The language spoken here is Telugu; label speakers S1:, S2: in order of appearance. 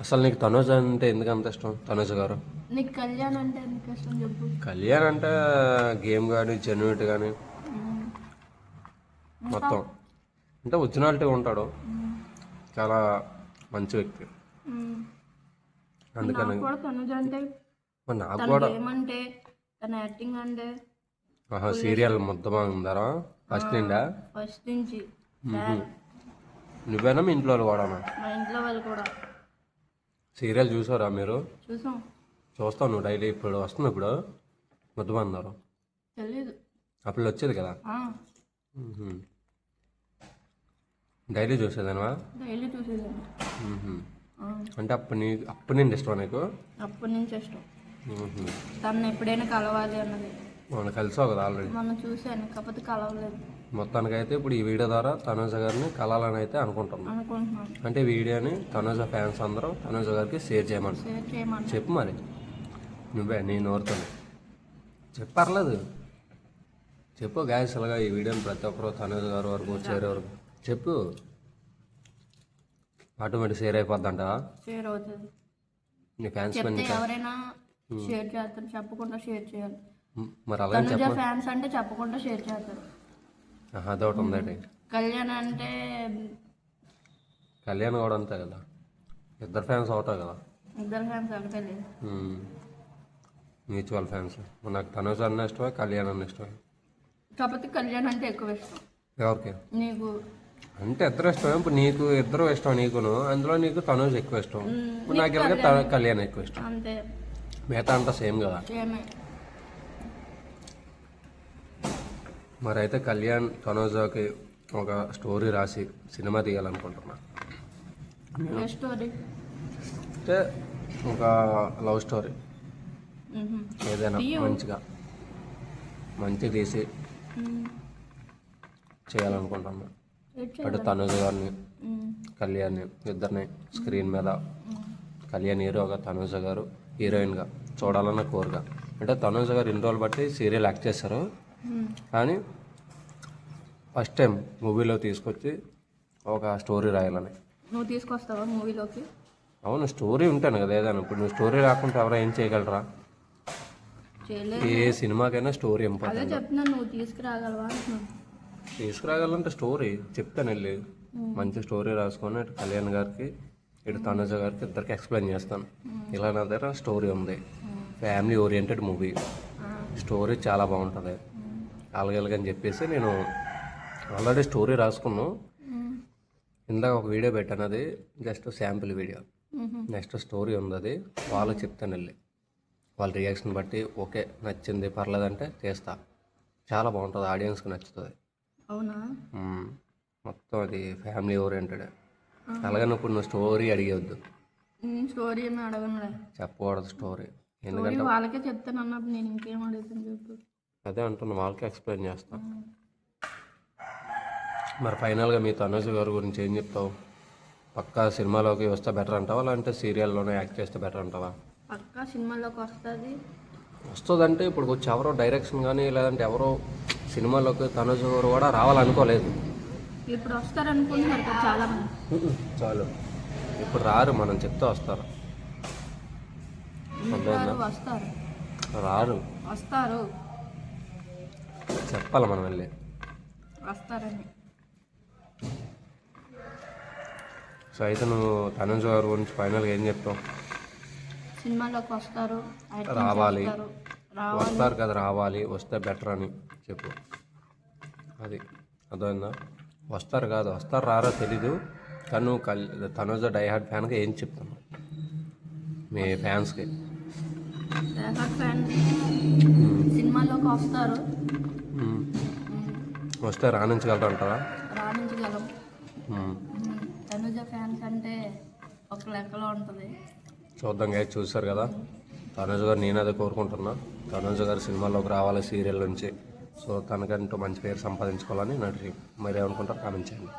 S1: అసలు నీకు తనుజ అంటే ఎందుకు అంత ఇష్టం? తనుజ గారు.
S2: నీకు కళ్యాణ్ అంటే ఎందుకు ఇష్టం చెప్పు.
S1: కళ్యాణ్ అంటే గేమ్ కానీ జెన్యూనిటీ కానీ మొత్తం అంటే ఒరిజినాలిటీ ఉంటాడు. చాలా మంచి వ్యక్తి. అందుకని
S2: నాకు కూడా తనుజ అంటే
S1: మరి నాకు
S2: తన
S1: కూడా
S2: గేమ్ అంటే తన యాక్టింగ్ అంటే
S1: సీరియల్ మొత్తం ఉందారా ఫస్ట్ నిండా
S2: ఫస్ట్ నుంచి
S1: నువ్వేనా మీ ఇంట్లో వాళ్ళు కూడానా?
S2: మా ఇంట్లో వాళ్ళు కూడా
S1: సీరియల్ చూసారా మీరు?
S2: చూసాం.
S1: చూస్తావు నువ్వు డైలీ? ఇప్పుడు వస్తుంది ఇప్పుడు ముద్దమందారు
S2: తెలీదు.
S1: అప్పుడు వచ్చేది కదా. డైలీ చూసేదానివా?
S2: డైలీ చూసేదాన్ని.
S1: అంటే అప్పటి నుండి ఇష్టం నీకు?
S2: అప్పటి నుంచి ఇష్టం. తను ఎప్పుడైనా కలవాలి అన్నది.
S1: మనం కలిసావు కదా ఆల్రెడీ.
S2: మనం చూసాను కాకపోతే కలవలేదు.
S1: మొత్తానికైతే ఇప్పుడు ఈ వీడియో ద్వారా తనుజ గారిని కలాలని అయితే అనుకుంటున్నాను. అంటే వీడియోని తనుజ ఫ్యాన్స్ అందరూ తనుజ గారికి షేర్ చేయమని చెప్పు. మరి నువ్వే నీ నోరుతుంది చెప్పర్లేదు చెప్పు. గ్యాస్ అలాగా ఈ వీడియోని ప్రతి ఒక్కరు తనుజ గారు వరకు చేరే వరకు చెప్పు. Automatic share అయిపోద్దంట.
S2: షేర్ అవుతుంది.
S1: నీ ఫ్యాన్స్
S2: ఎవరైనా షేర్ చేస్తారు, చెప్పకుండా షేర్ చేయాలి.
S1: మరి అలాగే
S2: ఫ్యాన్స్ అంటే చెప్పకుండా షేర్ చేస్తారు.
S1: అదొకటి ఉందండి.
S2: కళ్యాణ్ అంటే
S1: కళ్యాణ్ కూడా అంతే కదా, ఇద్దరు ఫ్యాన్స్ అవుతావు కదా.
S2: ఇద్దరు ఫ్యాన్స్ ఒకటే లేదు,
S1: మ్యూచువల్ ఫ్యాన్స్. నాకు తనుజ అన్న ఇష్టమే, కళ్యాణ్ అన్న ఇష్టమే.
S2: కాకపోతే కళ్యాణ్ అంటే ఎక్కువ ఇష్టం.
S1: ఎవరికి?
S2: నీకు.
S1: అంటే ఇద్దరు ఇష్టమే. ఇప్పుడు నీకు ఇద్దరు ఇష్టం, నీకును అందులో నీకు తనుజ ఎక్కువ ఇష్టం. ఇప్పుడు నాకు ఇలాగే కళ్యాణ్ ఎక్కువ ఇష్టం.
S2: అంతే,
S1: మిగతా అంతా సేమ్ కదా. మరి అయితే కళ్యాణ్ తనుజకి ఒక స్టోరీ రాసి సినిమా తీయాలనుకుంటున్నా. అంటే ఒక లవ్ స్టోరీ ఏదైనా మంచిగా తీసి చేయాలనుకుంటున్నా. అటు తనుజ గారిని కళ్యాణ్ని ఇద్దరిని స్క్రీన్ మీద, కళ్యాణ్ హీరోగా తనుజ గారు హీరోయిన్గా చూడాలన్న కోరిక. అంటే తనుజ గారు ఇన్ని రోజులు బట్టి సీరియల్ యాక్ట్ చేశారు, కానీ ఫస్ట్ టైం మూవీలో తీసుకొచ్చి ఒక స్టోరీ రాయాలని.
S2: నువ్వు తీసుకొస్తావా మూవీలోకి?
S1: అవును, స్టోరీ ఉంటాను కదా ఏదైనా. ఇప్పుడు నువ్వు స్టోరీ రాకుంటే ఎవరైనా ఏం చేయగలరా? ఏ సినిమాకైనా స్టోరీ ఇంపార్టెంట్.
S2: నువ్వు
S1: తీసుకురాగలంటే స్టోరీ చెప్తాను వెళ్ళి. మంచి స్టోరీ రాసుకొని ఇటు కళ్యాణ్ గారికి ఇటు తనుజ గారికి ఇద్దరికి ఎక్స్ప్లెయిన్ చేస్తాను. ఇలా నా దగ్గర స్టోరీ ఉంది, ఫ్యామిలీ ఓరియంటెడ్ మూవీ, స్టోరీ చాలా బాగుంటుంది అలాగని చెప్పేసి నేను ఆల్రెడీ స్టోరీ రాసుకున్నాను. ఇందాక ఒక వీడియో పెట్టాను, అది just sample video. Next story ఉంది, అది వాళ్ళకి చెప్తాను వెళ్ళి. వాళ్ళ రియాక్షన్ బట్టి ఓకే నచ్చింది పర్లేదంటే చేస్తా. చాలా బాగుంటుంది, ఆడియన్స్కి నచ్చుతుంది.
S2: అవునా?
S1: మొత్తం అది ఫ్యామిలీ ఓరియంటెడ్. అలాగని ఇప్పుడు నువ్వు స్టోరీ అడిగేవద్దు.
S2: స్టోరీ
S1: చెప్పకూడదు స్టోరీ, ఎందుకంటే
S2: వాళ్ళకే చెప్తాను అన్నప్పుడు నేను ఇంకేం అడుగుతాను చెప్పు.
S1: అదే అంటున్నా, వాళ్ళకే ఎక్స్ప్లెయిన్ చేస్తాను. మరి ఫైనల్గా మీ తనుజ గారి గురించి ఏం చెప్తావు? పక్కా సినిమాలోకి వస్తే బెటర్ అంటావా, లేదంటే సీరియల్లోనే యాక్ట్ చేస్తే బెటర్ అంటావా?
S2: పక్కా సినిమాలోకి
S1: వస్తుందంటే ఇప్పుడు వచ్చి ఎవరో డైరెక్షన్ కానీ లేదంటే ఎవరో సినిమాలోకి తనుజ గారు కూడా రావాలనుకోలేదు.
S2: ఇప్పుడు వస్తారనుకుంటున్నారు చాలా మంది.
S1: చాలు, ఇప్పుడు రారు, మనం చెప్తే వస్తారు. రారు,
S2: వస్తారు,
S1: చెప్పాలి మనం వెళ్ళి
S2: వస్తారని.
S1: సో అయితే నువ్వు తనుజ గారి గురించి ఫైనల్గా ఏం చెప్తావు?
S2: సినిమాలోకి వస్తారు,
S1: రావాలి, వస్తారు కదా, రావాలి, వస్తే బెటర్ అని చెప్పు. అది అర్థమైందా? వస్తారు కాదు, వస్తారు రారో తెలీదు, కానీ నువ్వు తనుజ డైహార్డ్ ఫ్యాన్గా ఏం చెప్తాను మీ ఫ్యాన్స్కి?
S2: సినిమాలోకి వస్తారు,
S1: వస్తే రాణించగలరు అంటారా?
S2: రాణించగలం. తనుజ ఫ్యాన్స్ అంటే ఒక లెక్కలో ఉంటుంది.
S1: చూద్దాం గాయ, చూశారు కదా తనుజ గారు. నేను అదే కోరుకుంటున్నా, తనుజ గారు సినిమాలోకి రావాలి సీరియల్ నుంచి. సో తనకంటూ మంచి పేరు సంపాదించుకోవాలని నా డ్రీమ్. మరి ఏమనుకుంటారు కామెంట్ చేయండి.